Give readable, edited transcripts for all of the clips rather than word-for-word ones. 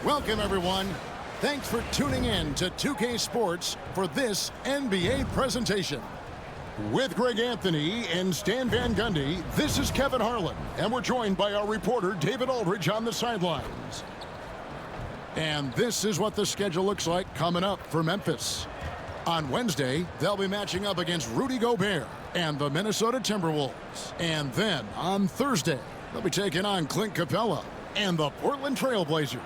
Welcome, everyone. Thanks for tuning in to 2K Sports for this NBA presentation. With Greg Anthony and Stan Van Gundy, this is Kevin Harlan, and we're joined by our reporter, David Aldridge, on the sidelines. And this is what the schedule looks like coming up for Memphis. On Wednesday, they'll be matching up against Rudy Gobert and the Minnesota Timberwolves. And then on Thursday, they'll be taking on Clint Capella and the Portland Trail Blazers.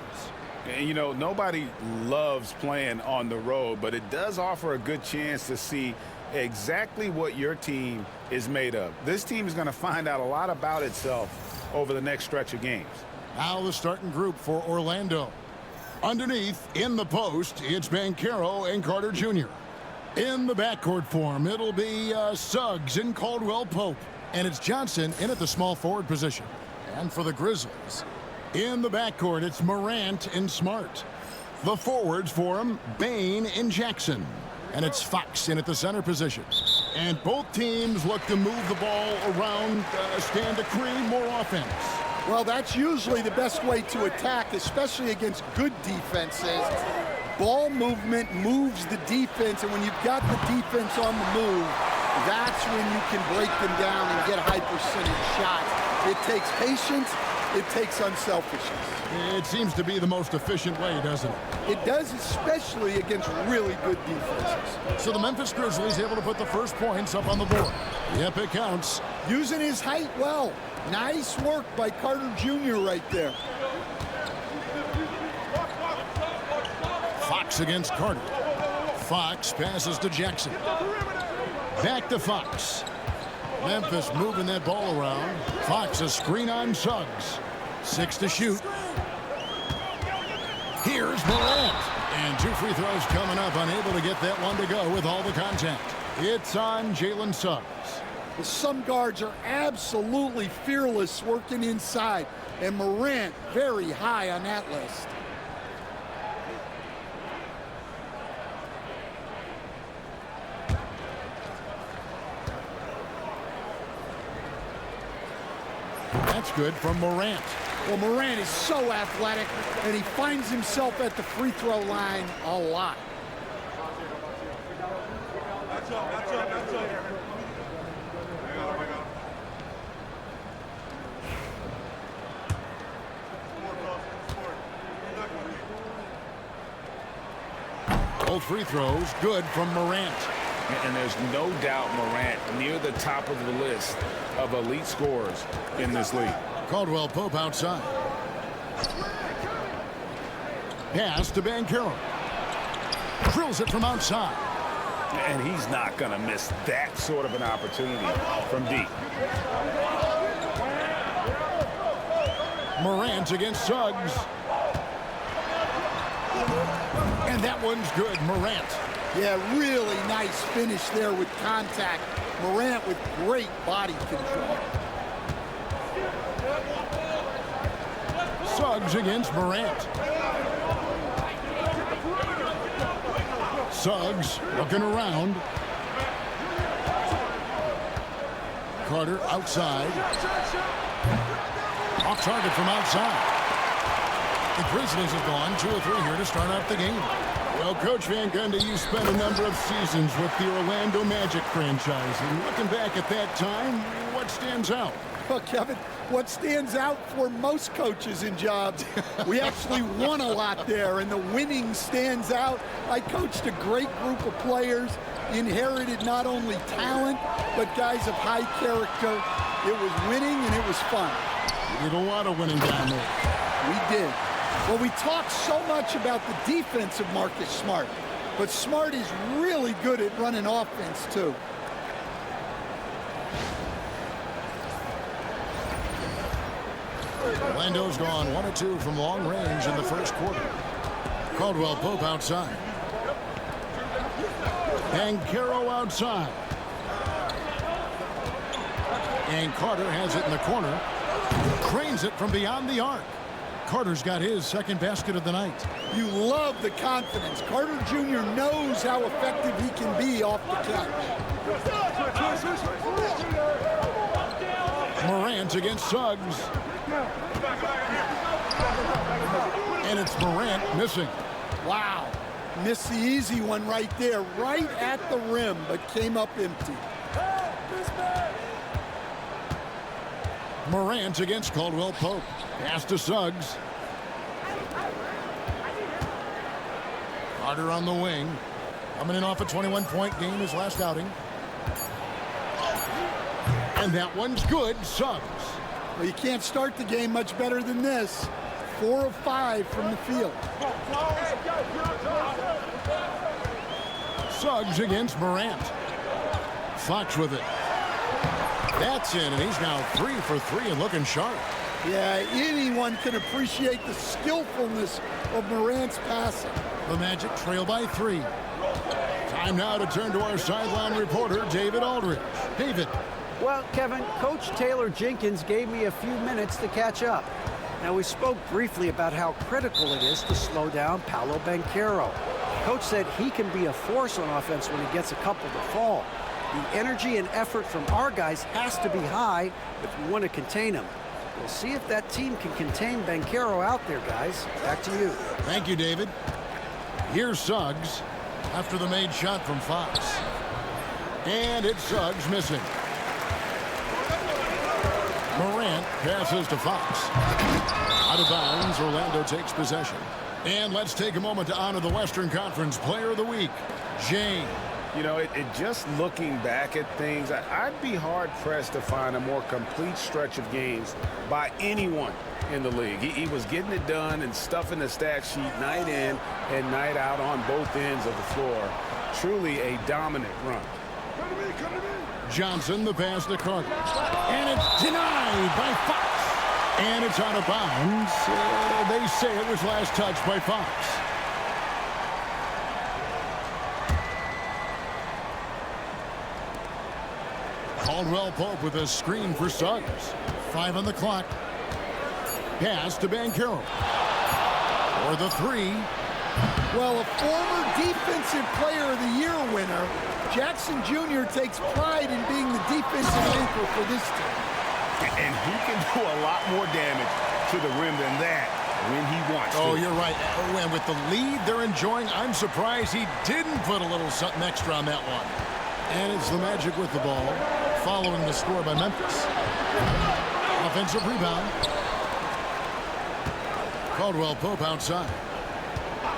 And, you know, nobody loves playing on the road, but it does offer a good chance to see exactly what your team is made of. This team is going to find out a lot about itself over the next stretch of games. Now the starting group for Orlando. Underneath, in the post, it's Banchero and Carter Jr. In the backcourt form, it'll be Suggs and Caldwell Pope. And it's Johnson in at the small forward position. And for the Grizzlies, in the backcourt, it's Morant and Smart. The forwards for him, Bane and Jackson. And it's Fox in at the center position. And both teams look to move the ball around, stand to create more offense. Well, that's usually the best way to attack, especially against good defenses. Ball movement moves the defense, and when you've got the defense on the move, that's when you can break them down and get high percentage shots. It takes patience. It takes unselfishness. It seems to be the most efficient way, doesn't it? It does, especially against really good defenses. So the Memphis Grizzlies able to put the first points up on the board. Yep, it counts. Using his height well. Nice work by Carter Jr. right there. Fox against Carter. Fox passes to Jackson. Back to Fox. Memphis moving that ball around. Fox a screen on Suggs. 6 to shoot. Here's Morant. And 2 free throws coming up. Unable to get that one to go with all the contact. It's on Jalen Suggs. Some guards are absolutely fearless working inside. And Morant very high on that list. That's good from Morant. Well, Morant is so athletic, and he finds himself at the free throw line a lot. Both free throws good from Morant. And there's no doubt Morant near the top of the list of elite scorers in this league. Caldwell Pope outside. Pass to Banchero. Drills it from outside. And he's not going to miss that sort of an opportunity from deep. Morant against Suggs. And that one's good, Morant. Yeah, really nice finish there with contact. Morant with great body control. Suggs against Morant. Suggs looking around. Carter outside. Off target from outside. The Grizzlies have gone 2 or 3 here to start out the game. Well, Coach Van Gundy, you spent a number of seasons with the Orlando Magic franchise. And looking back at that time, what stands out? Well, Kevin, what stands out for most coaches in jobs, we actually won a lot there, and the winning stands out. I coached a great group of players, inherited not only talent, but guys of high character. It was winning, and it was fun. You did a lot of winning down there. We did. Well, we talk so much about the defense of Marcus Smart, but Smart is really good at running offense, too. Orlando's gone 1 of 2 from long range in the first quarter. Caldwell Pope outside. Banchero outside. And Carter has it in the corner. Cranes it from beyond the arc. Carter's got his second basket of the night. You love the confidence. Carter Jr. knows how effective he can be off the catch. Morant against Suggs. And it's Morant missing. Wow. Missed the easy one right there, right at the rim, but came up empty. Morant against Caldwell Pope. Pass to Suggs. Carter on the wing. Coming in off a 21-point game his last outing. And that one's good. Suggs. Well, you can't start the game much better than this. 4 of 5 from the field. Suggs against Morant. Fox with it. That's in, and he's now 3 for 3 and looking sharp. Yeah, anyone can appreciate the skillfulness of Morant's passing. The Magic trail by 3. Time now to turn to our sideline reporter, David Aldridge. David. Well, Kevin, Coach Taylor Jenkins gave me a few minutes to catch up. Now, we spoke briefly about how critical it is to slow down Paolo Banchero. Coach said he can be a force on offense when he gets a couple to fall. The energy and effort from our guys has to be high if we want to contain him. We'll see if that team can contain Banchero out there, guys. Back to you. Thank you, David. Here's Suggs after the made shot from Fox. And it's Suggs missing. Morant passes to Fox. Out of bounds, Orlando takes possession. And let's take a moment to honor the Western Conference Player of the Week, James. You know, just looking back at things, I'd be hard-pressed to find a more complete stretch of games by anyone in the league. He was getting it done and stuffing the stat sheet night in and night out on both ends of the floor. Truly a dominant run. Johnson, the pass to Carter. And it's denied by Fox. And it's out of bounds. They say it was last touched by Fox. Caldwell Pope with a screen for Suggs. 5 on the clock. Pass to Banchero. For the 3. Well, a former Defensive Player of the Year winner, Jackson Jr. takes pride in being the defensive anchor for this team. And he can do a lot more damage to the rim than that when he wants to. Oh, you're right. And with the lead they're enjoying, I'm surprised he didn't put a little something extra on that one. And it's the Magic with the ball, following the score by Memphis. Offensive rebound. Caldwell Pope outside.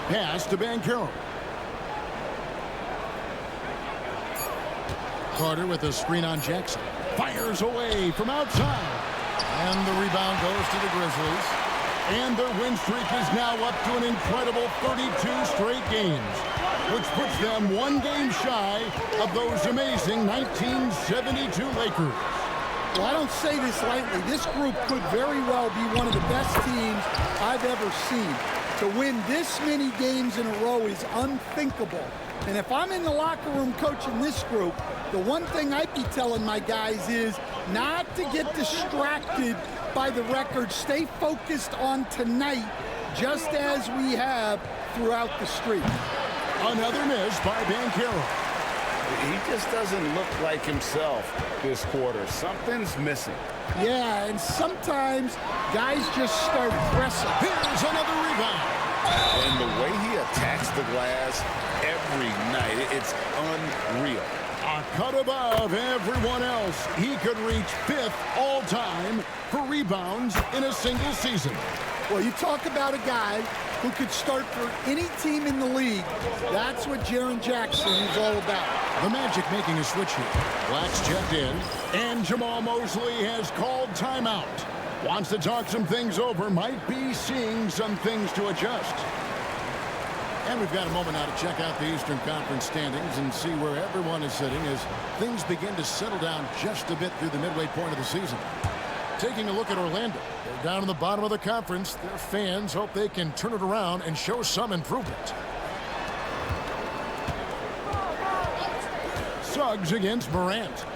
Pass to Banchero. Carter with a screen on Jackson. Fires away from outside. And the rebound goes to the Grizzlies. And their win streak is now up to an incredible 32 straight games, which puts them 1 game shy of those amazing 1972 Lakers. Well, I don't say this lightly. This group could very well be one of the best teams I've ever seen. To win this many games in a row is unthinkable. And if I'm in the locker room coaching this group, the one thing I'd be telling my guys is not to get distracted by the record. Stay focused on tonight, just as we have throughout the streak. Another miss by Banchero. He just doesn't look like himself this quarter. Something's missing. Yeah, and sometimes guys just start pressing. Here's another rebound. And the way he attacks the glass every night, it's unreal. A cut above everyone else. He could reach 5th all-time for rebounds in a single season. Well, you talk about a guy who could start for any team in the league. That's what Jaren Jackson is all about. The Magic making a switch here. Black's checked in, and Jamal Mosley has called timeout. Wants to talk some things over, might be seeing some things to adjust. And we've got a moment now to check out the Eastern Conference standings and see where everyone is sitting as things begin to settle down just a bit through the midway point of the season. Taking a look at Orlando. They're down in the bottom of the conference. Their fans hope they can turn it around and show some improvement. Suggs against Morant.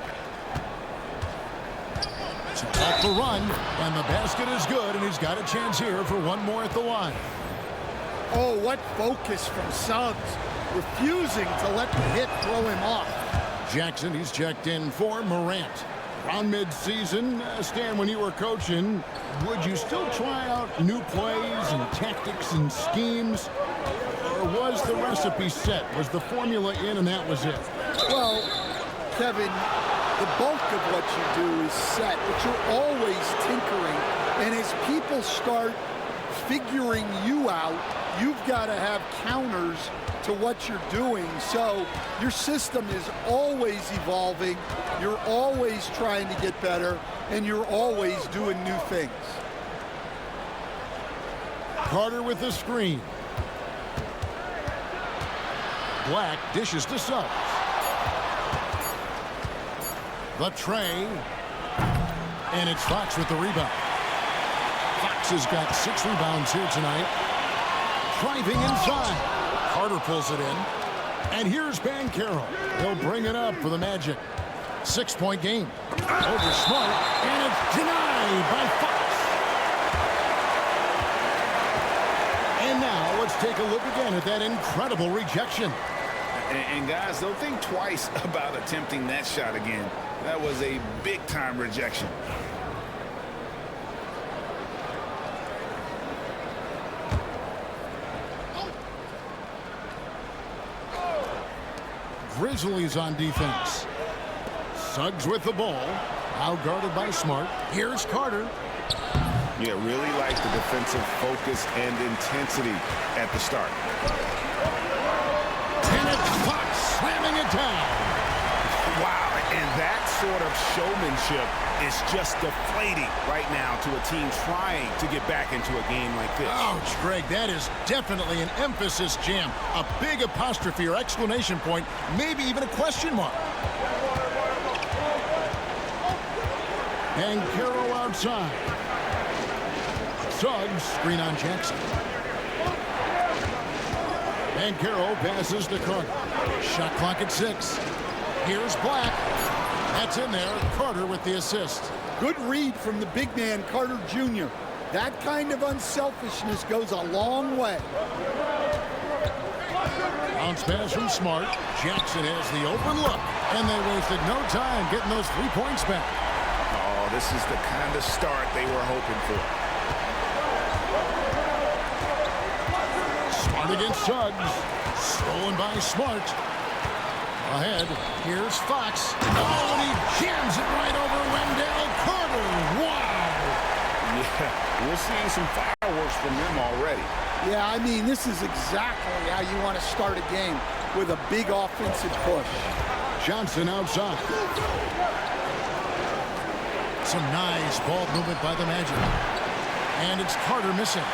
So off the run, and the basket is good, and he's got a chance here for one more at the line. Oh, what focus from Suggs, refusing to let the hit throw him off. Jackson, he's checked in for Morant. Around mid-season, Stan, when you were coaching, would you still try out new plays and tactics and schemes? Or was the recipe set? Was the formula in and that was it? Well, Kevin, the bulk of what you do is set, but you're always tinkering. And as people start figuring you out, you've got to have counters to what you're doing. So your system is always evolving. You're always trying to get better, and you're always doing new things. Carter with the screen. Black dishes to Suggs. The tray. And it's Fox with the rebound. Fox has got 6 rebounds here tonight. Driving inside. Carter pulls it in. And here's Banchero. He'll bring it up for the Magic. 6-point game. Over Smart. And it's denied by Fox. And now let's take a look again at that incredible rejection. And guys, don't think twice about attempting that shot again. That was a big-time rejection. Grizzlies on defense. Suggs with the ball. Now guarded by Smart. Here's Carter. Yeah, really like the defensive focus and intensity at the start. And it's Fox slamming it down. Wow, and that sort of showmanship is just deflating right now to a team trying to get back into a game like this. Ouch, Greg, that is definitely an emphasis jam. A big apostrophe or exclamation point, maybe even a question mark. And Carroll outside. Suggs, screen on Jackson. And Carroll passes to Carter. Shot clock at 6. Here's Black. That's in there. Carter with the assist. Good read from the big man, Carter Jr. That kind of unselfishness goes a long way. Bounce pass from Smart. Jackson has the open look. And they wasted no time getting those 3 points back. Oh, this is the kind of start they were hoping for. Smart against Suggs. Stolen by Smart. Ahead, here's Fox. Oh, and he jams it right over Wendell Carter. Wow! Yeah, we're seeing some fireworks from them already. Yeah, I mean, this is exactly how you want to start a game, with a big offensive push. Johnson outside. Some nice ball movement by the Magic. And it's Carter missing.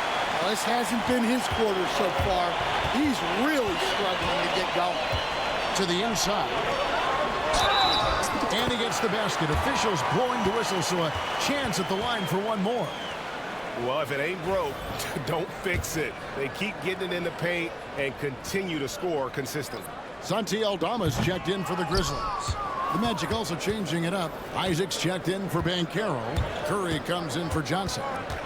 Well, this hasn't been his quarter so far. He's really struggling to get going. To the inside. And he gets the basket. Officials blowing the whistle, so a chance at the line for one more. Well, if it ain't broke, don't fix it. They keep getting it in the paint and continue to score consistently. Santi Aldama's checked in for the Grizzlies. The Magic also changing it up. Isaac's checked in for Banchero. Curry comes in for Johnson.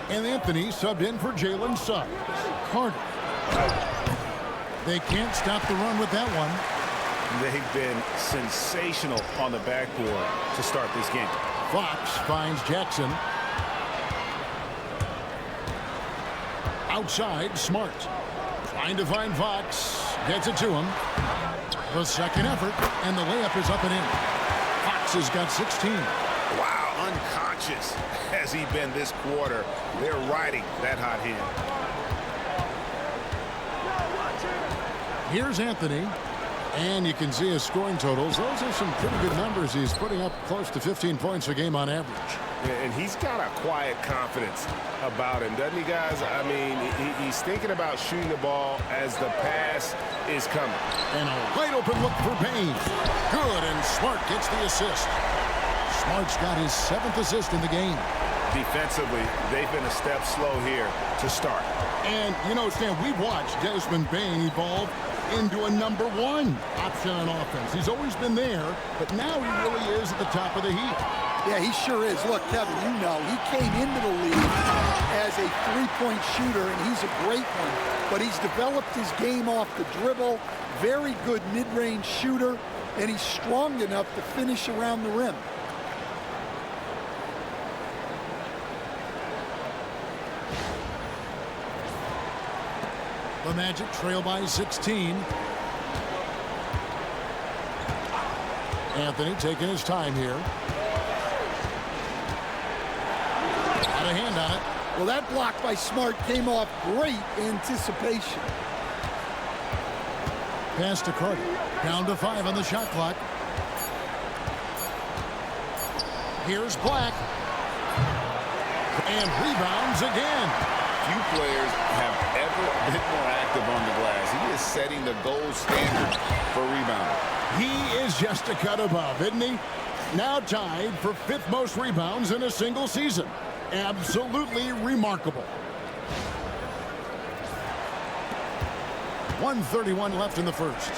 And Anthony subbed in for Jalen Suggs. Carter. They can't stop the run with that one. They've been sensational on the backboard to start this game. Fox finds Jackson. Outside, Smart. Trying to find Fox. Gets it to him. The second effort, and the layup is up and in. Fox has got 16. Wow, unconscious has he been this quarter. They're riding that hot hand. Here's Anthony. And you can see his scoring totals. Those are some pretty good numbers. He's putting up close to 15 points a game on average. And he's got a quiet confidence about him, doesn't he, guys? I mean, he's thinking about shooting the ball as the pass is coming. And a wide open look for Payne. Good, and Smart gets the assist. Smart's got his 7th assist in the game. Defensively, they've been a step slow here to start. And, you know, Stan, we've watched Desmond Bane evolve into a number 1 option on offense. He's always been there, but now he really is at the top of the heap. Yeah, he sure is. Look, Kevin, you know, he came into the league as a three-point shooter, and he's a great one. But he's developed his game off the dribble, very good mid-range shooter, and he's strong enough to finish around the rim. The Magic trail by 16. Anthony taking his time here. Got a hand on it. Well, that block by Smart came off great anticipation. Pass to Carter. Down to 5 on the shot clock. Here's Black. And rebounds again. Few players have ever been more active on the glass. He is setting the gold standard for rebounding. He is just a cut above, isn't he? Now tied for 5th most rebounds in a single season. Absolutely remarkable. 1:31 left in the first.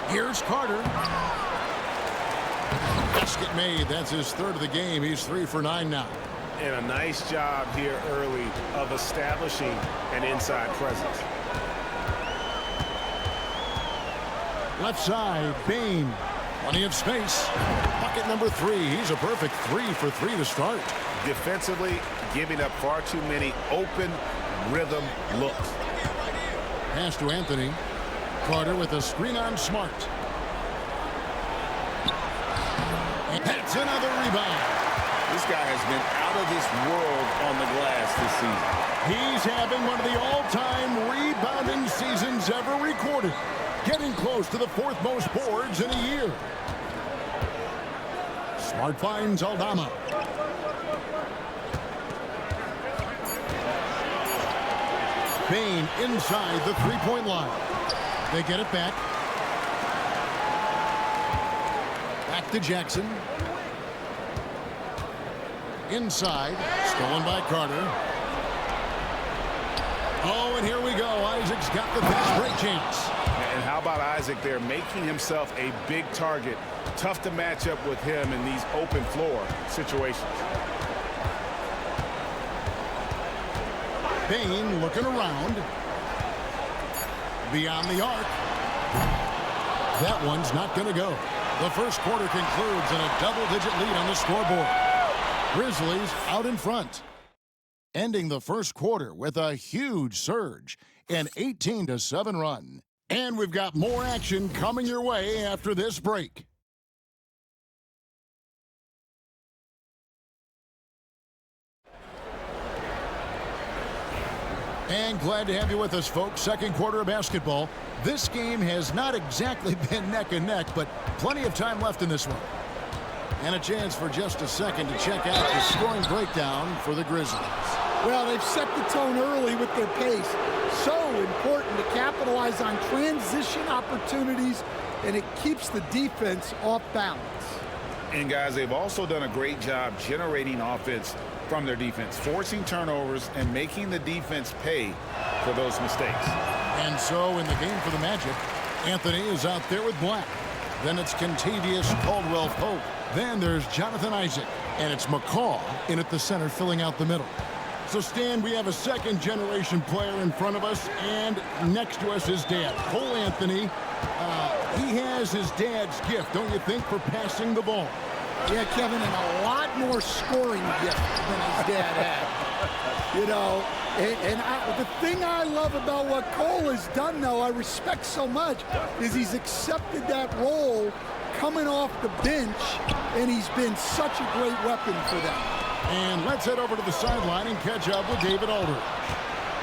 Here's Carter. Basket made. That's his 3rd of the game. He's 3 for 9 now. And a nice job here early of establishing an inside presence. Left side, Bane. Plenty of space. Bucket number 3. He's a perfect 3 for 3 to start. Defensively, giving up far too many open rhythm looks. Pass to Anthony. Carter with a screen on Smart. And that's another rebound. This guy has been out of this world on the glass this season. He's having one of the all-time rebounding seasons ever recorded. Getting close to the 4th most boards in a year. Smart finds Aldama. Bane inside the 3-point line. They get it back. Back to Jackson. Inside. Stolen by Carter. Oh, and here we go. Isaac's got the fast break chance. And how about Isaac there making himself a big target? Tough to match up with him in these open floor situations. Bane looking around. Beyond the arc. That one's not going to go. The first quarter concludes in a double-digit lead on the scoreboard. Grizzlies out in front. Ending the first quarter with a huge surge, an 18-7 run. And we've got more action coming your way after this break. And glad to have you with us, folks. Second quarter of basketball. This game has not exactly been neck and neck, but plenty of time left in this one. And a chance for just a second to check out the scoring breakdown for the Grizzlies. Well, they've set the tone early with their pace. So important to capitalize on transition opportunities, and it keeps the defense off balance. And guys, they've also done a great job generating offense from their defense, forcing turnovers and making the defense pay for those mistakes. And so in the game for the Magic, Anthony is out there with Black. Then it's Contavious Caldwell-Pope. Then there's Jonathan Isaac. And it's McCaw in at the center filling out the middle. So, Stan, we have a second-generation player in front of us, and next to us is Dad, Cole Anthony. He has his dad's gift, don't you think, for passing the ball? Yeah, Kevin, and a lot more scoring gift than his dad had. You know, the thing I love about what Cole has done, though, I respect so much, is he's accepted that role coming off the bench, and he's been such a great weapon for them. And let's head over to the sideline and catch up with David Aldridge.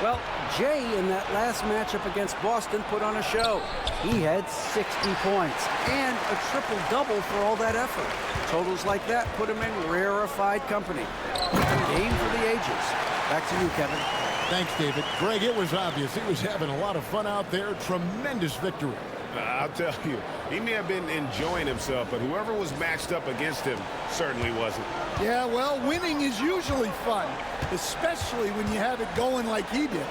Well, Jay in that last matchup against Boston put on a show. He had 60 points and a triple-double for all that effort. Totals like that put him in rarefied company. A game for the ages. Back to you, Kevin. Thanks, David. Greg, it was obvious he was having a lot of fun out there. Tremendous victory. I'll tell you, he may have been enjoying himself, but whoever was matched up against him certainly wasn't. Yeah, well, winning is usually fun, especially when you have it going like he did.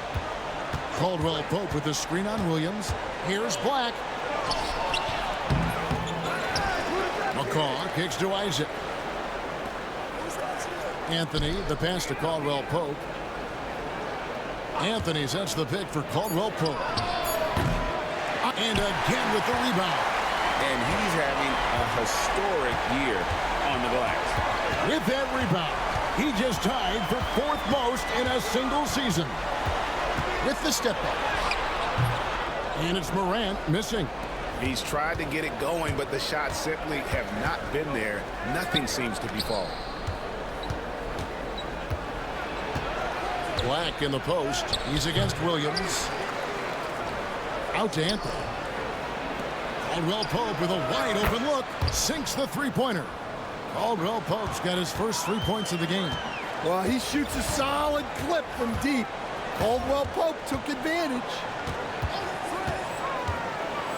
Caldwell-Pope with the screen on Williams. Here's Black. McCaw kicks to Isaac. Anthony, the pass to Caldwell-Pope. Anthony sets the pick for Caldwell-Pope. And again with the rebound. And he's having a historic year on the glass. With that rebound, he just tied for 4th most in a single season. With the step back. And it's Morant missing. He's tried to get it going, but the shots simply have not been there. Nothing seems to be falling. Black in the post. He's against Williams. Out to Anthony. Caldwell Pope with a wide open look. Sinks the three-pointer. Caldwell Pope's got his first 3 points of the game. Well, he shoots a solid clip from deep. Caldwell Pope took advantage.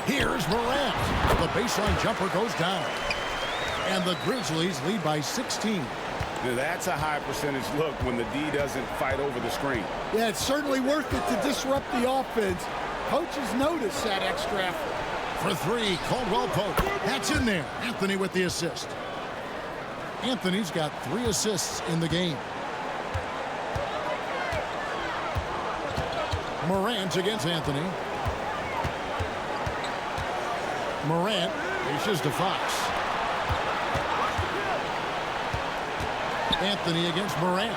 Here's Morant. The baseline jumper goes down. And the Grizzlies lead by 16. Now that's a high percentage look when the D doesn't fight over the screen. Yeah, it's certainly worth it to disrupt the offense. Coaches notice that extra effort. For three, Caldwell Pope. That's in there. Anthony with the assist. Anthony's got 3 assists in the game. Morant against Anthony. Morant dishes to Fox. Anthony against Morant.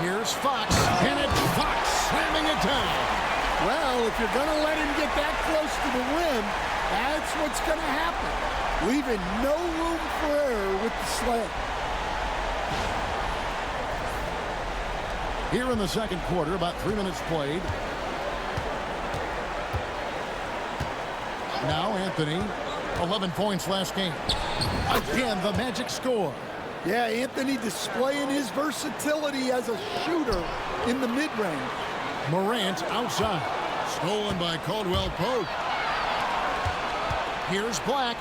Here's Fox, and it's Fox slamming it down. Well, if you're going to let him get that close to the rim, that's what's going to happen. Leaving no room for error with the slam. Here in the second quarter, about 3 minutes played. Now Anthony, 11 points last game. Again, the Magic score. Yeah, Anthony displaying his versatility as a shooter in the mid-range. Morant outside. Stolen by Caldwell Pope. Here's Black.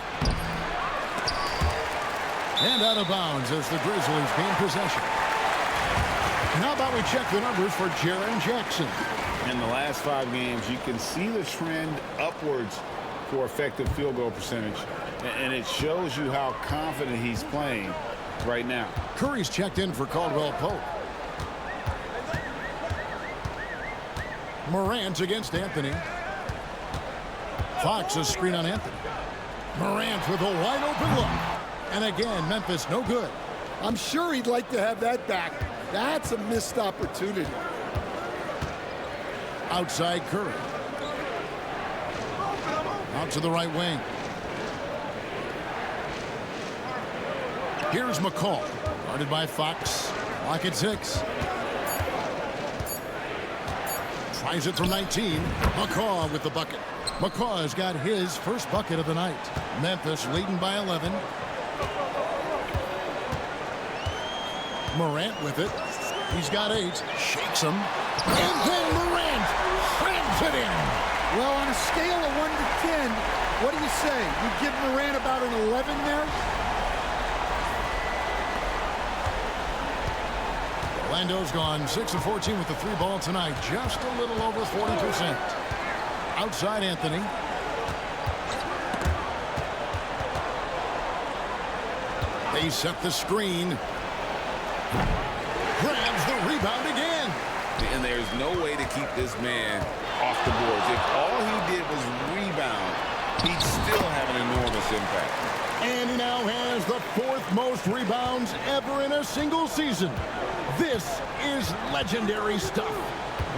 And out of bounds as the Grizzlies gain possession. And how about we check the numbers for Jaren Jackson? In the last 5 games, you can see the trend upwards for effective field goal percentage. And it shows you how confident he's playing right now. Curry's checked in for Caldwell Pope. Morant against Anthony. Fox a screen on Anthony. Morant with a wide open look. And again, Memphis no good. I'm sure he'd like to have that back. That's a missed opportunity. Outside Curry. Out to the right wing. Here's McCall. Guarded by Fox. Lock at 6. Tries it from 19. McCall with the bucket. McCall has got his first bucket of the night. Memphis leading by 11. Morant with it. He's got 8. Shakes him. And then Morant slams it in. Well, on a scale of 1 to 10, what do you say? You give Morant about an 11 there? Orlando's gone 6 of 14 with the 3 ball tonight. Just a little over 40%. Outside Anthony. They set the screen. Grabs the rebound again. And there's no way to keep this man off the boards. If all he did was rebound, he'd still have an enormous impact. And he now has the 4th most rebounds ever in a single season. This is legendary stuff.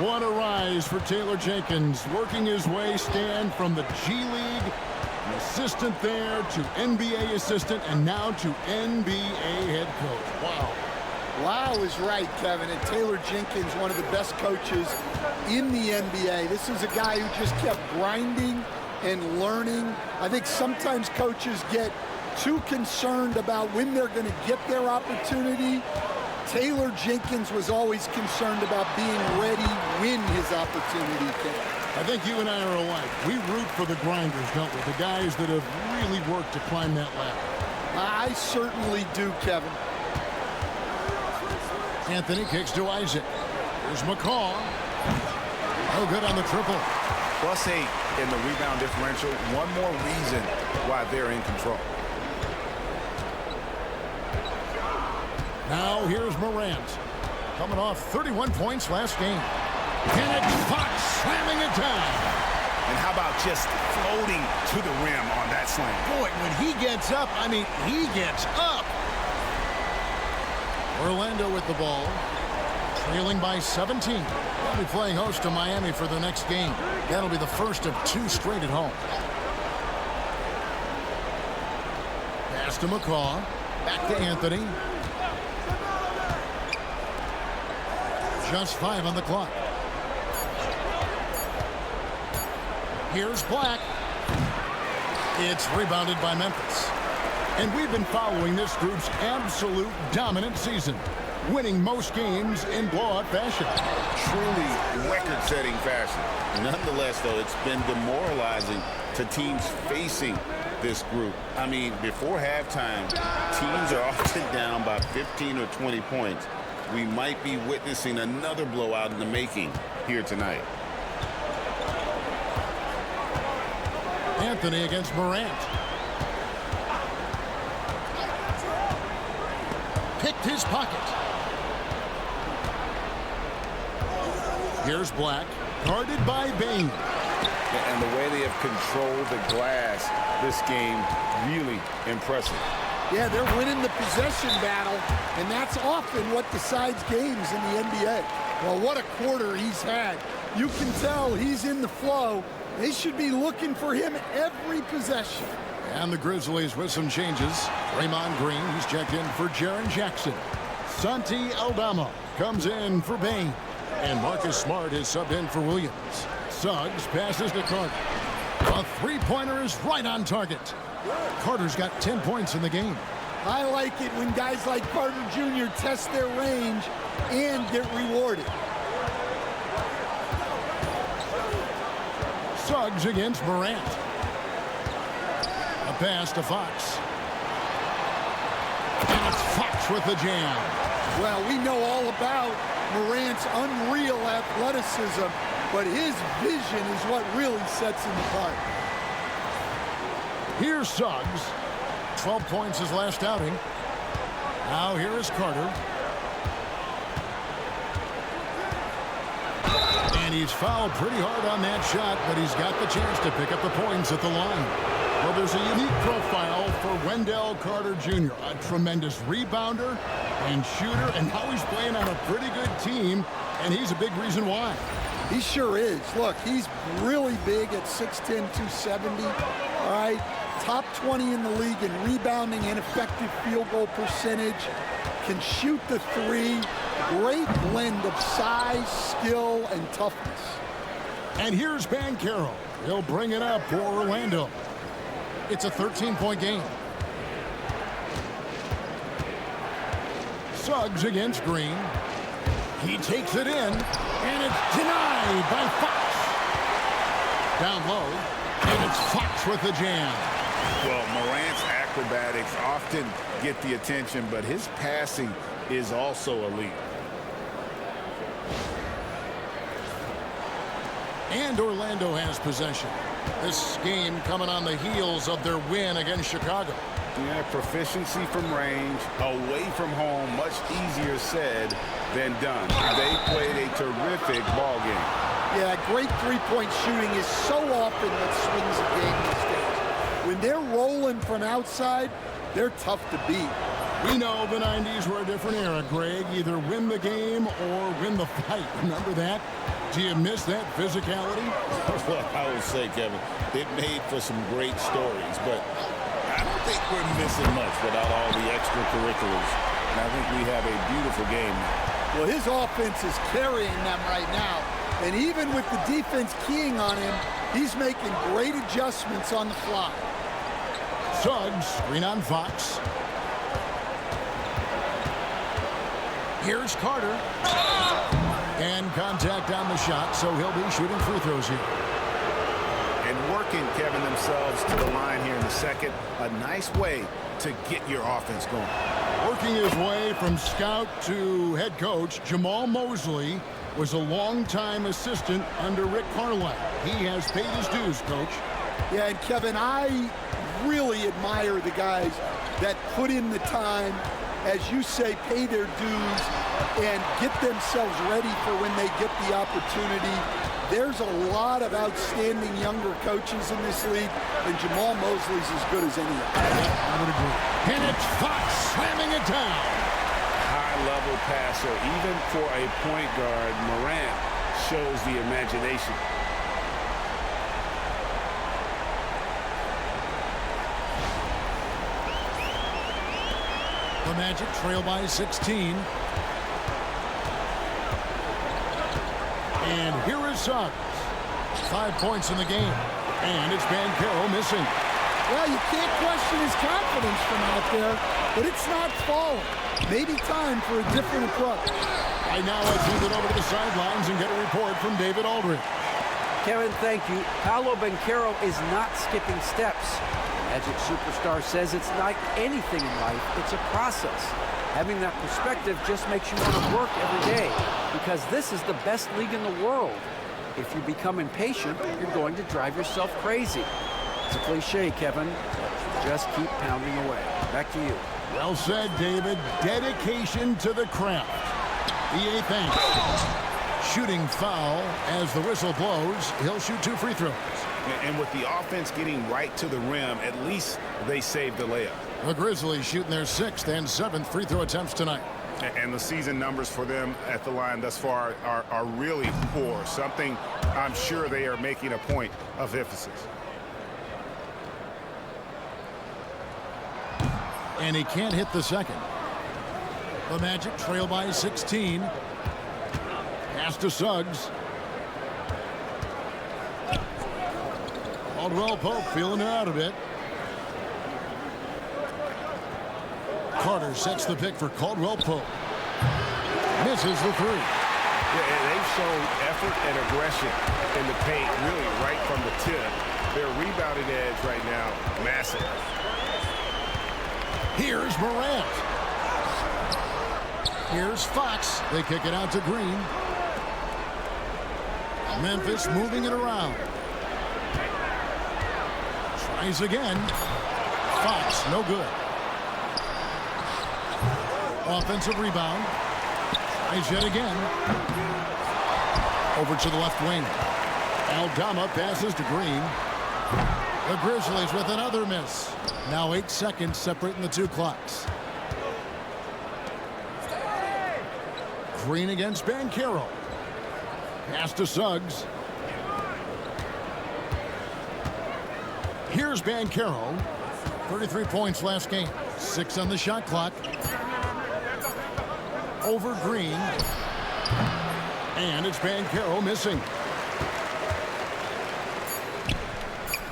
What a rise for Taylor Jenkins, working his way, Stan, from the G League, an assistant there, to NBA assistant, and now to NBA head coach. Wow. Wow is right, Kevin. And Taylor Jenkins, one of the best coaches in the NBA. This is a guy who just kept grinding and learning. I think sometimes coaches get too concerned about when they're going to get their opportunity. Taylor Jenkins was always concerned about being ready when his opportunity came. I think you and I are alike. We root for the grinders, don't we? The guys that have really worked to climb that ladder. I certainly do, Kevin. Anthony kicks to Isaac. Here's McCall. No good on the triple. +8 in the rebound differential. One more reason why they're in control. Now here's Morant. Coming off 31 points last game. And it's Fox slamming it down. And how about just floating to the rim on that slam? Boy, when he gets up, I mean, he gets up. Orlando with the ball. trailing by 17. They'll be playing host to Miami for the next game. That'll be the first of 2 straight at home. Pass to McCaw. Back to Anthony. Just 5 on the clock. Here's Black. It's rebounded by Memphis. And we've been following this group's absolute dominant season, winning most games in blowout fashion. Truly record-setting fashion. Nonetheless, though, it's been demoralizing to teams facing this group. I mean, before halftime, teams are often down by 15 or 20 points. We might be witnessing another blowout in the making here tonight. Anthony against Morant. Picked his pocket. Here's Black, guarded by Bain. And the way they have controlled the glass this game, really impressive. Yeah, they're winning the possession battle, and that's often what decides games in the NBA. Well, what a quarter he's had. You can tell he's in the flow. They should be looking for him every possession. And the Grizzlies with some changes. Draymond Green, he's checked in for Jaren Jackson. Santi Aldama comes in for Bain. And Marcus Smart is subbed in for Williams. Suggs passes to Carter. A three-pointer is right on target. Carter's got 10 points in the game. I like it when guys like Carter Jr. test their range and get rewarded. Suggs against Morant. A pass to Fox. And it's Fox with the jam. Well, we know all about Morant's unreal athleticism, but his vision is what really sets him apart. Here's Suggs. 12 points his last outing. Now here is Carter. And he's fouled pretty hard on that shot, but he's got the chance to pick up the points at the line. Well, there's a unique profile for Wendell Carter Jr. A tremendous rebounder and shooter, and now he's playing on a pretty good team, and he's a big reason why. He sure is. Look, he's really big at 6'10", 270. All right, top 20 in the league in rebounding and effective field goal percentage. Can shoot the three. Great blend of size, skill, and toughness. And here's Banchero. He'll bring it up for Orlando. It's a 13-point game. Suggs against Green. He takes it in, and it's denied by Fox. Down low, and it's Fox with the jam. Well, Morant's acrobatics often get the attention, but his passing is also elite. And Orlando has possession. This game coming on the heels of their win against Chicago. Yeah, proficiency from range, away from home, much easier said than done. They played a terrific ball game. Yeah, great three-point shooting is so often what swings a game these days. When they're rolling from outside, they're tough to beat. We know the 90s were a different era, Greg. Either win the game or win the fight. Remember that? Do you miss that physicality? Well, I would say, Kevin, it made for some great stories, but I don't think we're missing much without all the extracurriculars. And I think we have a beautiful game now. Well, his offense is carrying them right now. And even with the defense keying on him, he's making great adjustments on the fly. Suggs, screen on Fox. Here's Carter. And contact on the shot, so he'll be shooting free throws here. And working, Kevin, themselves to the line here in the second. A nice way to get your offense going. Working his way from scout to head coach, Jamal Mosley was a longtime assistant under Rick Carlisle. He has paid his dues, Coach. Yeah, and Kevin, I really admire the guys that put in the time, as you say, pay their dues and get themselves ready for when they get the opportunity. There's a lot of outstanding younger coaches in this league, and Jamal Mosley's as good as any. Yeah, I would agree. And it's Fox slamming it down. High level passer. Even for a point guard, Morant shows the imagination. The Magic trail by 16. And here is Suggs. 5 points in the game. And it's Banchero missing. Well, you can't question his confidence from out there, but it's not falling. Maybe time for a different approach. Right now, let's move it over to the sidelines and get a report from David Aldridge. Kevin, thank you. Paolo Banchero is not skipping steps. Magic superstar says it's like anything in life, it's a process. Having that perspective just makes you want to work every day, because this is the best league in the world. If you become impatient, you're going to drive yourself crazy. It's a cliche, Kevin. Just keep pounding away. Back to you. Well said, David. Dedication to the craft. EA thanks. Shooting foul as the whistle blows. He'll shoot 2 free throws. And with the offense getting right to the rim, at least they saved the layup. The Grizzlies shooting their 6th and 7th free throw attempts tonight. And the season numbers for them at the line thus far are really poor. Something I'm sure they are making a point of emphasis. And he can't hit the second. The Magic trail by 16. Pass to Suggs. Caldwell Pope feeling it out a bit. Carter sets the pick for Caldwell Pope. Misses the 3. Yeah, they've shown effort and aggression in the paint, really right from the tip. Their rebounding edge right now, massive. Here's Morant. Here's Fox. They kick it out to Green. Memphis moving it around. Tries again. Fox, no good. Offensive rebound. Tries yet again. Over to the left wing. Aldama passes to Green. The Grizzlies with another miss. Now 8 seconds separating the 2 clocks. Green against Banchero. Pass to Suggs. Here's Banchero. 33 points last game. 6 on the shot clock. Over Green. And it's Banchero missing.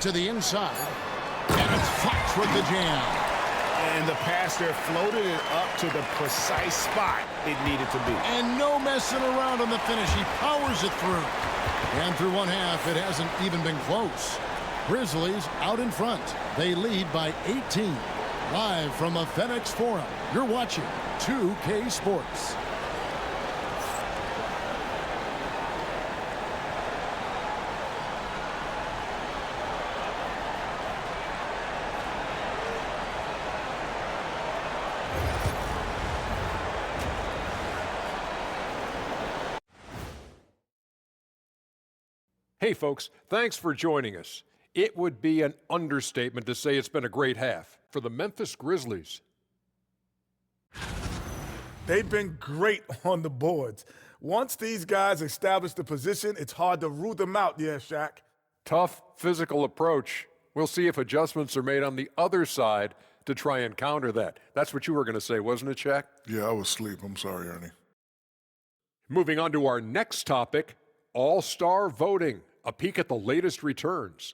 To the inside. And it's Fox with the jam. And the pass there floated it up to the precise spot it needed to be. And no messing around on the finish. He powers it through. And through one half, it hasn't even been close. Grizzlies out in front. They lead by 18. Live from the FedEx Forum, you're watching 2K Sports. Hey folks, thanks for joining us. It would be an understatement to say it's been a great half for the Memphis Grizzlies. They've been great on the boards. Once these guys establish the position, it's hard to root them out, yeah, Shaq. Tough physical approach. We'll see if adjustments are made on the other side to try and counter that. That's what you were going to say, wasn't it, Shaq? Yeah, I was asleep. I'm sorry, Ernie. Moving on to our next topic, All-Star voting. A peek at the latest returns.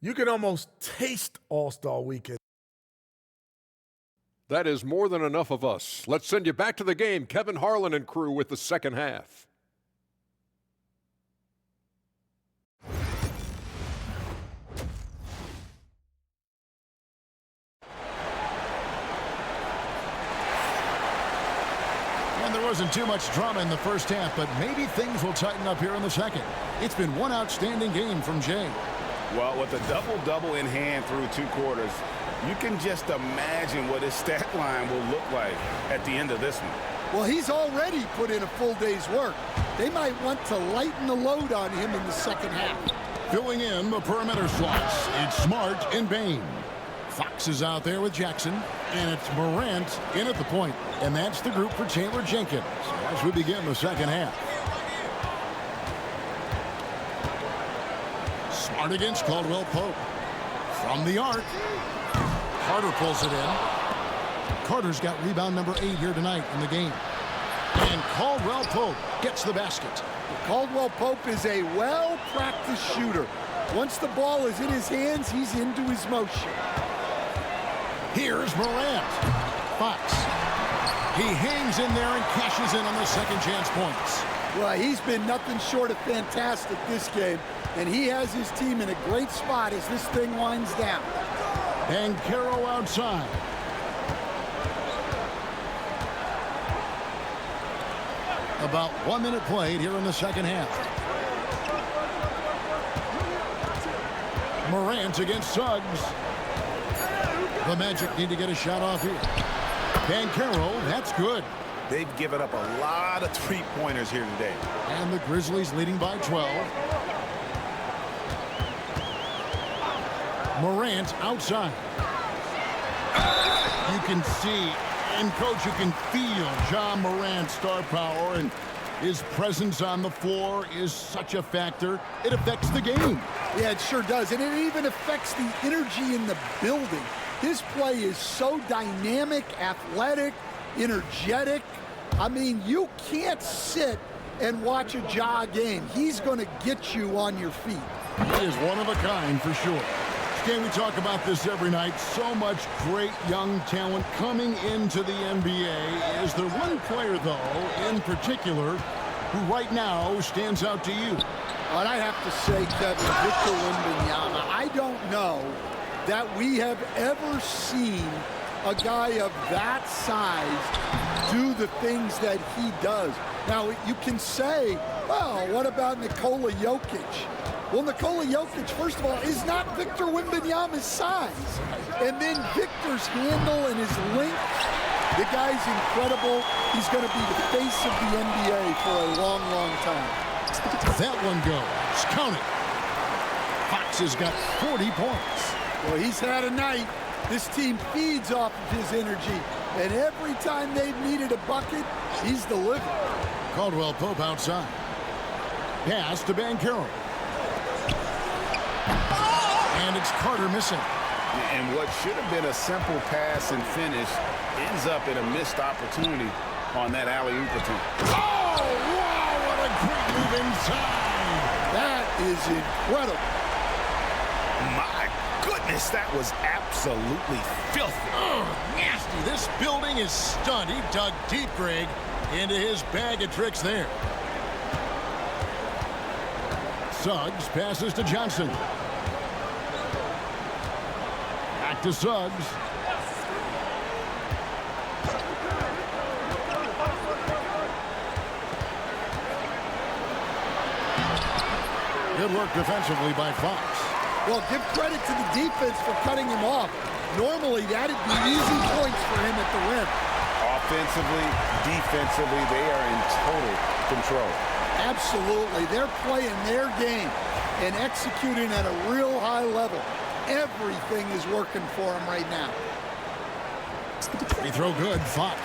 You can almost taste All-Star Weekend. That is more than enough of us. Let's send you back to the game. Kevin Harlan and crew with the second half. And there wasn't too much drama in the first half, but maybe things will tighten up here in the second. It's been one outstanding game from Jay. Well, with a double-double in hand through 2 quarters, you can just imagine what his stat line will look like at the end of this one. Well, he's already put in a full day's work. They might want to lighten the load on him in the second half. Filling in the perimeter slots, it's Smart and Bain. Fox is out there with Jackson, And it's Morant in at the point. And that's the group for Taylor Jenkins as we begin the second half. Smart against Caldwell Pope. From the arc. Carter pulls it in. Carter's got rebound number 8 here tonight in the game. And Caldwell Pope gets the basket. Caldwell Pope is a well-practiced shooter. Once the ball is in his hands, he's into his motion. Here's Morant. Fox. He hangs in there and cashes in on the second chance points. Well, he's been nothing short of fantastic this game, and he has his team in a great spot as this thing winds down. And Caro outside. About 1 minute played here in the second half. Morant against Suggs. The Magic need to get a shot off here. Caro, that's good. They've given up a lot of three-pointers here today. And the Grizzlies leading by 12. Morant outside. You can see, and coach, you can feel John Morant's star power, and his presence on the floor is such a factor. It affects the game. Yeah, it sure does, and it even affects the energy in the building. His play is so dynamic, athletic, energetic. I mean, you can't sit and watch a Ja game. He's going to get you on your feet. He is one of a kind for sure. Again, we talk about this every night. So much great young talent coming into the NBA. Is there one player, though, in particular, who right now stands out to you? And I have to say, Kevin, Victor Wembanyama. I don't know that we have ever seen a guy of that size do the things that he does. Now, you can say, well, what about Nikola Jokic? Well, Nikola Jokic, first of all, is not Victor Wembanyama's size. And then Victor's handle and his length, the guy's incredible. He's going to be the face of the NBA for a long, long time. That one goes. Count it. Fox has got 40 points. Well, he's had a night. This team feeds off of his energy. And every time they've needed a bucket, he's delivered. Caldwell Pope outside. Pass to Caro. And it's Carter missing. And what should have been a simple pass and finish ends up in a missed opportunity on that alley-oop attempt. Oh, wow, what a great move inside. That is incredible. My goodness, that was absolutely filthy. Oh, nasty. This building is stunned. He dug deep, Greg, into his bag of tricks there. Suggs passes to Johnson. Back to Suggs. Good work defensively by Fox. Well, give credit to the defense for cutting him off. Normally, that'd be easy points for him at the rim. Offensively, defensively, they are in total control. Absolutely. They're playing their game and executing at a real high level. Everything is working for them right now. Free throw good, Fox.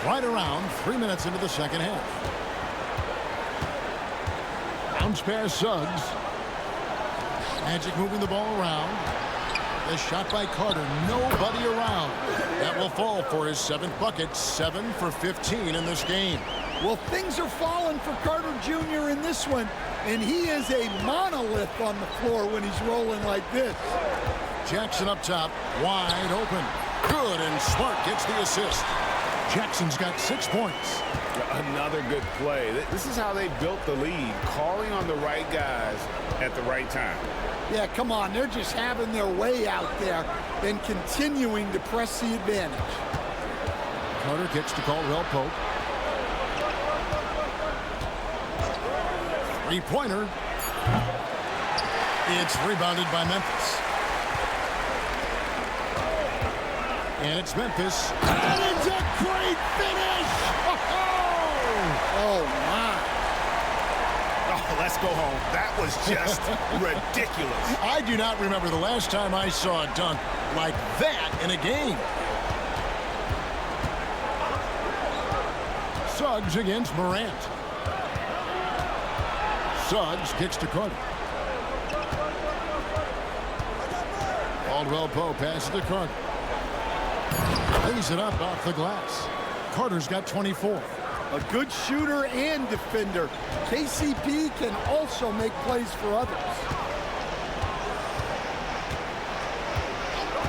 Right around 3 minutes into the second half. Bounce pass Suggs. Magic moving the ball around. The shot by Carter. Nobody around. That will fall for his 7th bucket. 7 for 15 in this game. Well, things are falling for Carter Jr. in this one, and he is a monolith on the floor when he's rolling like this. Jackson up top, wide open. Good, and Smart gets the assist. Jackson's got 6 points. Another good play. This is how they built the lead, calling on the right guys at the right time. Yeah, come on. They're just having their way out there and continuing to press the advantage. Carter kicks to Caldwell Pope. Three-pointer. It's rebounded by Memphis. And it's Memphis. And it's a great finish! Oh, my. Oh, let's Let's go home. That was just ridiculous. I do not remember the last time I saw a dunk like that in a game. Suggs against Morant. Suggs kicks to Carter. Caldwell Pope passes to Carter. Lays it up off the glass. Carter's got 24. A good shooter and defender. KCP can also make plays for others.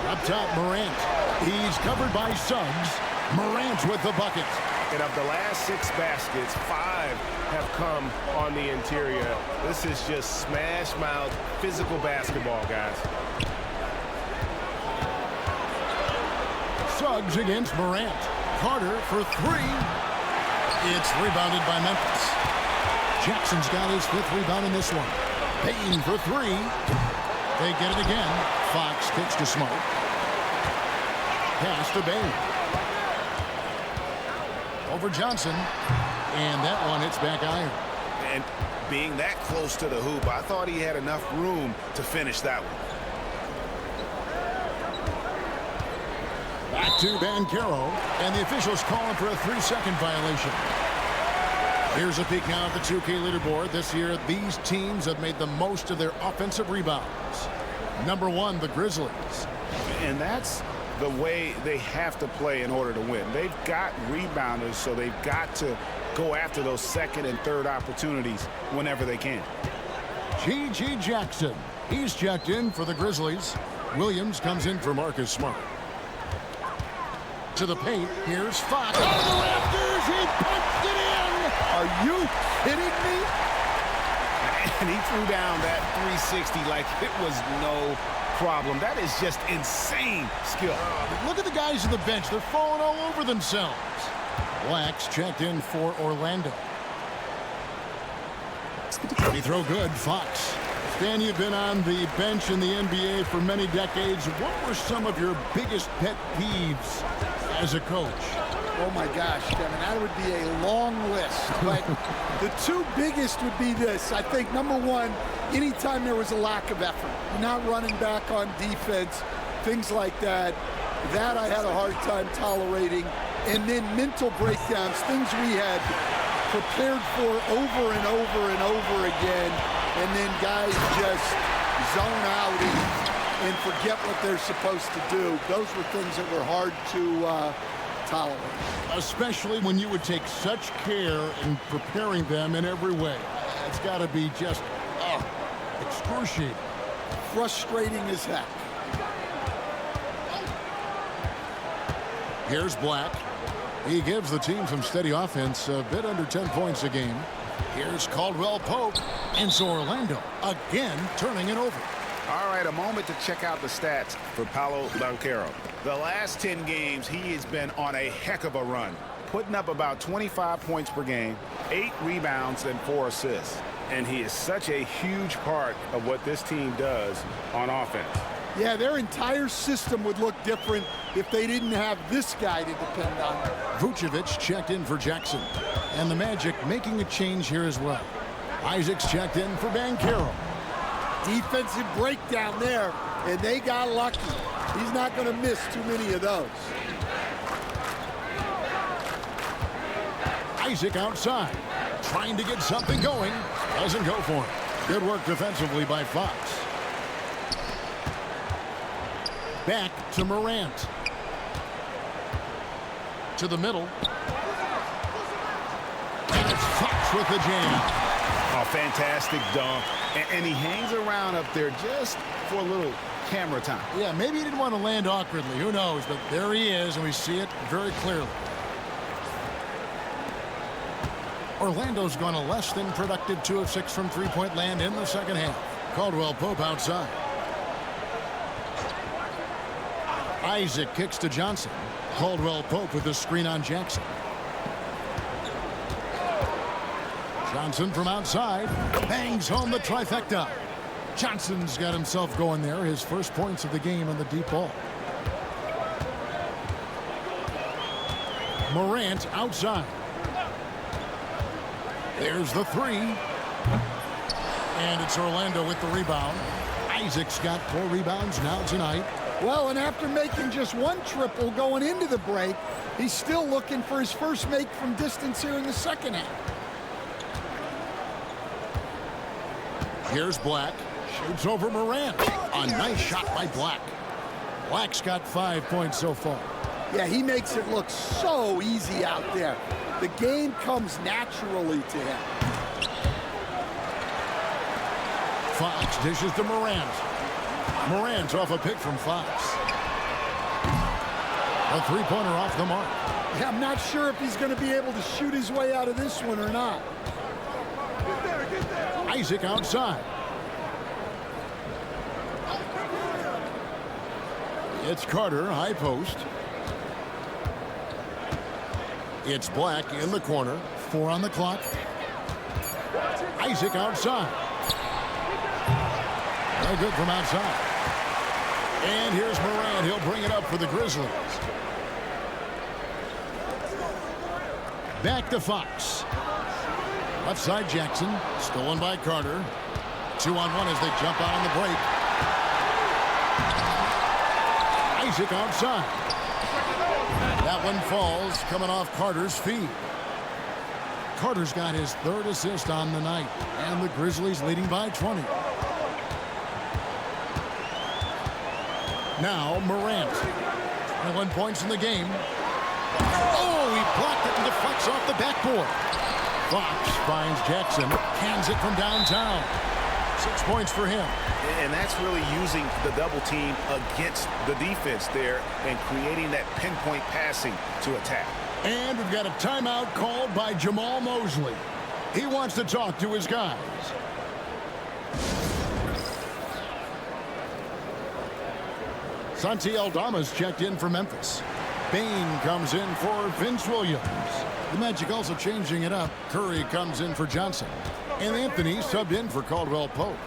Up top, Morant. He's covered by Suggs. Morant with the bucket. And of the last 6 baskets, 5 have come on the interior. This is just smash mouth physical basketball, guys. Suggs against Morant. Carter for 3. It's rebounded by Memphis. Jackson's got his 5th rebound in this one. Payton for 3. They get it again. Fox kicks to Smart. Pass to Bain. Over Johnson. And that one hits back iron. And being that close to the hoop, I thought he had enough room to finish that one. Back to Banchero, and the officials calling for a 3-second violation. Here's a peek now at the 2K leaderboard. This year, these teams have made the most of their offensive rebounds. Number 1, the Grizzlies. And that's the way they have to play in order to win. They've got rebounders, so they've got to go after those 2nd and 3rd opportunities whenever they can. G.G. Jackson. He's checked in for the Grizzlies. Williams comes in for Marcus Smart. To the paint, here's Fox. On the rafters, he punched it in! Are you kidding me? And he threw down that 360 like it was no problem. That is just insane skill. Look at the guys on the bench. They're falling all over themselves. Black's checked in for Orlando. He throw good, Fox. Stan, you've been on the bench in the NBA for many decades. What were some of your biggest pet peeves as a coach? Oh my gosh, Kevin, that would be a long list. But the 2 biggest would be this. I think, number 1, anytime there was a lack of effort, you're not running back on defense, things like that. That I had a hard time tolerating. And then mental breakdowns, things we had prepared for over and over and over again. And then guys just zone out and forget what they're supposed to do. Those were things that were hard to tolerate. Especially when you would take such care in preparing them in every way. It's got to be just excruciating. Frustrating as heck. Here's Black. He gives the team some steady offense, a bit under 10 points a game. Here's Caldwell Pope. And so Orlando again turning it over. All right, a moment to check out the stats for Paolo Banchero. The last 10 games, he has been on a heck of a run, putting up about 25 points per game, 8 rebounds, and 4 assists. And he is such a huge part of what this team does on offense. Yeah, their entire system would look different if they didn't have this guy to depend on. Vucevic checked in for Jackson. And the Magic making a change here as well. Isaac's checked in for Banchero. Defensive breakdown there, and they got lucky. He's not going to miss too many of those. Isaac outside, trying to get something going. Doesn't go for him. Good work defensively by Fox. Back to Morant. To the middle. And it's Fox with the jam. A fantastic dunk. And he hangs around up there just for a little camera time. Yeah, maybe he didn't want to land awkwardly. Who knows? But there he is, and we see it very clearly. Orlando's gone a less than productive 2 of 6 from three-point land in the second half. Caldwell Pope outside. Isaac kicks to Johnson. Caldwell Pope with the screen on Jackson. Johnson from outside bangs home the trifecta. Johnson's got himself going there. His first points of the game on the deep ball. Morant outside. There's the 3. And it's Orlando with the rebound. Isaac's got 4 rebounds now tonight. Well, and after making just 1 triple going into the break, he's still looking for his first make from distance here in the second half. Here's Black. Shoots over Morant. A nice shot by Black. Black's got 5 points so far. Yeah, he makes it look so easy out there. The game comes naturally to him. Fox dishes to Morant. Morant's off a pick from Fox. A 3-pointer off the mark. Yeah, I'm not sure if he's going to be able to shoot his way out of this one or not. Isaac outside. It's Carter, high post. It's Black in the corner. 4 on the clock. Isaac outside. No good from outside. And here's Morant. He'll bring it up for the Grizzlies. Back to Fox. Left side Jackson. Stolen by Carter. 2-on-1 as they jump out on the break. Isaac outside. That one falls, coming off Carter's feet. Carter's got his 3rd assist on the night. And the Grizzlies leading by 20. Now Morant. 21 points in the game. Oh, he blocked it and deflects off the backboard. Fox finds Jackson. Hands it from downtown. 6 points for him. And that's really using the double team against the defense there and creating that pinpoint passing to attack. And we've got a timeout called by Jamal Mosley. He wants to talk to his guys. Santi Aldama's checked in for Memphis. Bain comes in for Vince Williams. The Magic also changing it up. Curry comes in for Johnson. And Anthony subbed in for Caldwell Pope.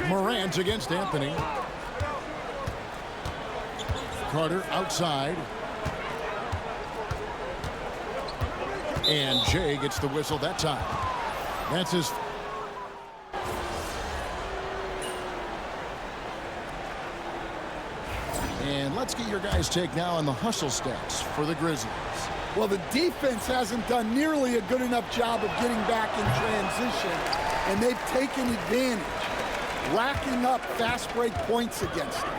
Morant against Anthony. Carter outside. And Jay gets the whistle that time. That's his. And let's get your guys' take now on the hustle stats for the Grizzlies. Well, the defense hasn't done nearly a good enough job of getting back in transition, and they've taken advantage, racking up fast break points against them.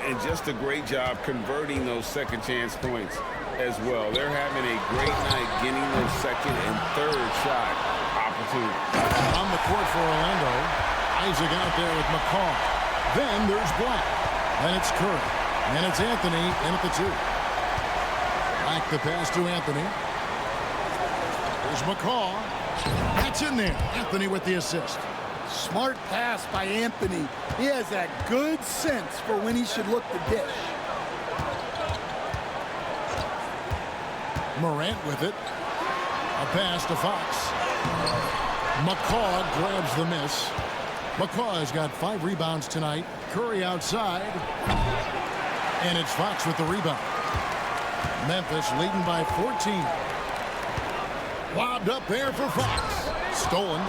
And just a great job converting those second chance points as well. They're having a great night getting those second and third shot opportunities. On the court for Orlando, Isaac out there with McCaw. Then there's Black. And it's Curry. And it's Anthony in at the 2. Back the pass to Anthony. There's McCaw. That's in there. Anthony with the assist. Smart pass by Anthony. He has that good sense for when he should look to dish. Morant with it. A pass to Fox. McCaw grabs the miss. McCaw has got 5 rebounds tonight. Curry outside. And it's Fox with the rebound. Memphis leading by 14. Lobbed up there for Fox. Stolen.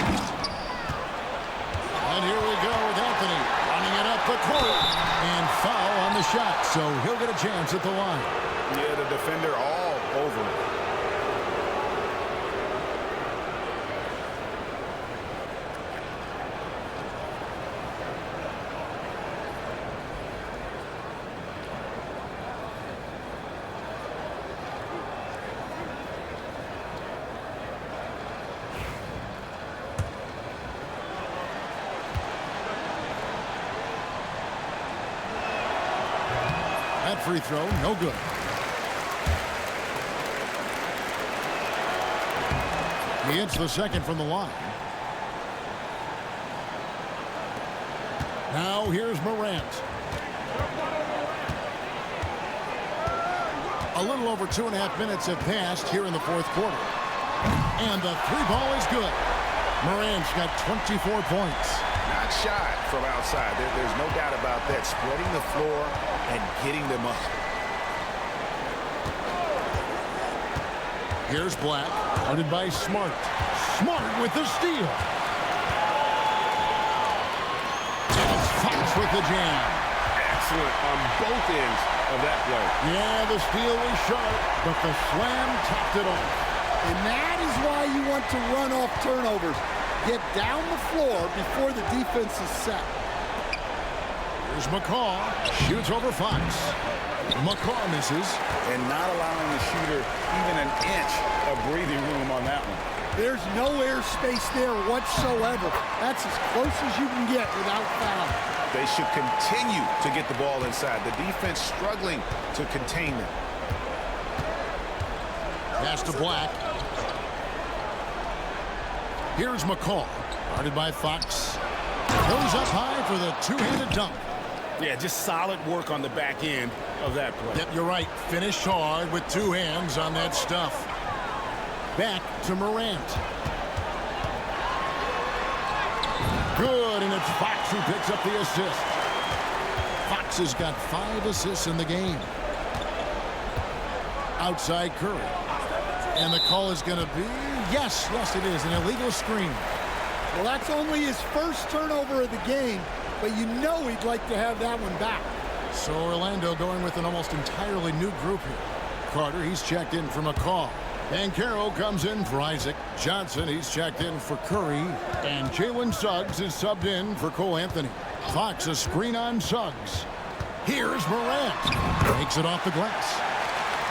And here we go with Anthony running it up the court. And foul on the shot, so he'll get a chance at the line. Yeah, the defender all over it. That free throw, no good. He hits the second from the line. Now here's Morant. A little over 2.5 minutes have passed here in the 4th quarter. And the 3 ball is good. Morant's got 24 points. Not shot from outside. There's no doubt about that. Spreading the floor and getting them up. Here's Black, guarded by Smart. Smart with the steal. And it's Fox with the jam. Excellent on both ends of that play. Yeah, the steal was sharp, but the slam topped it off. And that is why you want to run off turnovers. Get down the floor before the defense is set. Here's McCaw. Shoots over Fox. McCaw misses. And not allowing the shooter even an inch of breathing room on that one. There's no airspace there whatsoever. That's as close as you can get without foul. They should continue to get the ball inside. The defense struggling to contain them. Pass to Black. Here's McCaw, guarded by Fox. Goes up high for the two-handed dunk. Yeah, just solid work on the back end of that play. Yep, you're right. Finished hard with two hands on that stuff. Back to Morant. Good, and it's Fox who picks up the assist. Fox has got 5 assists in the game. Outside Curry. And the call is going to be, yes, it is, an illegal screen. Well, that's only his first turnover of the game, but you know he'd like to have that one back. So Orlando going with an almost entirely new group here. Carter, he's checked in for McCaw. Banchero comes in for Isaac. Johnson, he's checked in for Curry. And Jalen Suggs is subbed in for Cole Anthony. Fox, a screen on Suggs. Here's Morant. Takes it off the glass.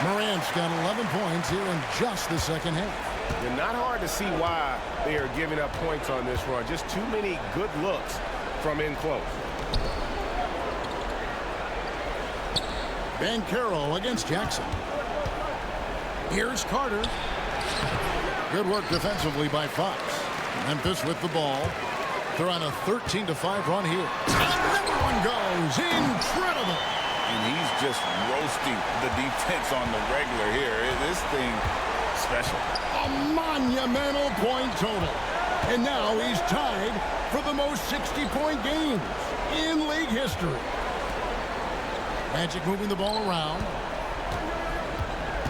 Morant's got 11 points here in just the second half. And not hard to see why they are giving up points on this run. Just too many good looks from in close. Banchero against Jackson. Here's Carter. Good work defensively by Fox. Memphis with the ball. They're on a 13-5 run here. Another one goes. Incredible. And he's just roasting the defense on the regular here. This thing special. A monumental point total. And now he's tied for the most 60-point games in league history. Magic moving the ball around.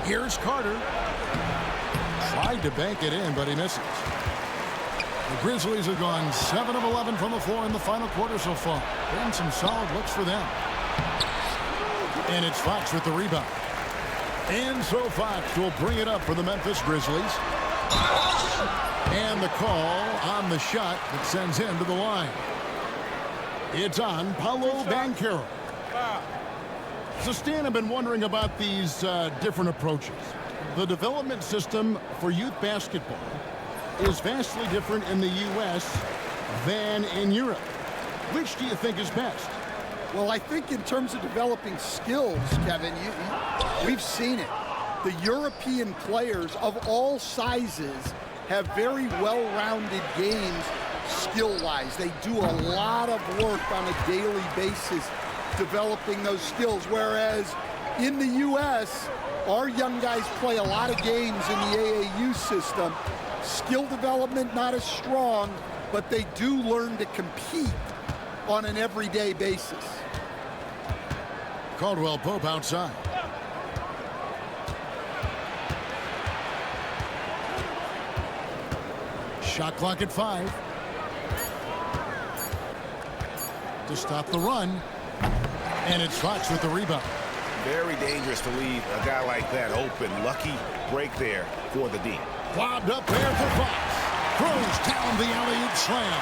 Here's Carter. Tried to bank it in, but he misses. The Grizzlies have gone 7 of 11 from the floor in the final quarter so far. Been some solid looks for them. And it's Fox with the rebound. And so Fox will bring it up for the Memphis Grizzlies. And the call on the shot that sends him to the line. It's on Paolo Banchero. So Stan, I've been wondering about these different approaches. The development system for youth basketball is vastly different in the U.S. than in Europe. Which do you think is best? Well, I think in terms of developing skills, Kevin, we've seen it. The European players of all sizes have very well-rounded games skill-wise. They do a lot of work on a daily basis developing those skills, whereas in the U.S., our young guys play a lot of games in the AAU system. Skill development not as strong, but they do learn to compete on an everyday basis. Caldwell Pope outside. Shot clock at 5. To stop the run. And it's Fox with the rebound. Very dangerous to leave a guy like that open. Lucky break there for the D. Lobbed up there for Fox. Throws down the alley-oop slam.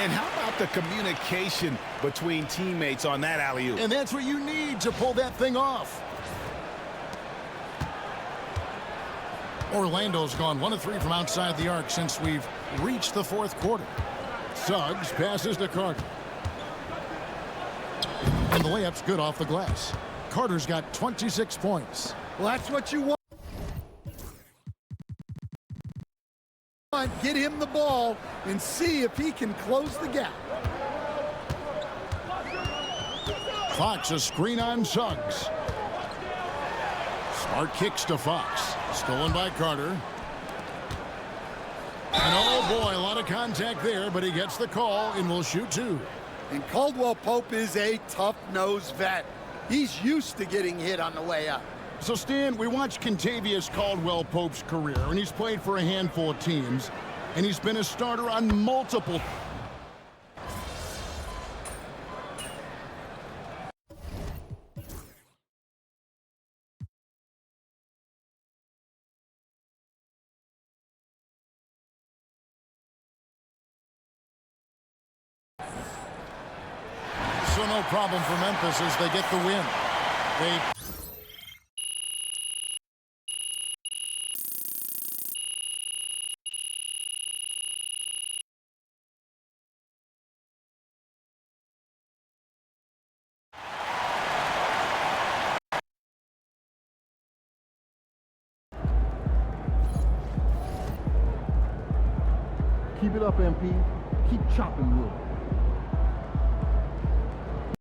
And how about the communication between teammates on that alley-oop? And that's what you need to pull that thing off. Orlando's gone 1 of 3 from outside the arc since we've reached the fourth quarter. Suggs passes to Carter. And the layup's good off the glass. Carter's got 26 points. Well, that's what you want. Get him the ball and see if he can close the gap. Fox, a screen on Suggs. Smart kicks to Fox. Stolen by Carter. And oh boy, a lot of contact there, but he gets the call and will shoot 2. And Caldwell Pope is a tough-nosed vet. He's used to getting hit on the way up. So, Stan, we watched Kentavious Caldwell-Pope's career, and he's played for a handful of teams, and he's been a starter on multiple. So no problem for Memphis as they get the win. They Keep it up, MP. Keep chopping wood.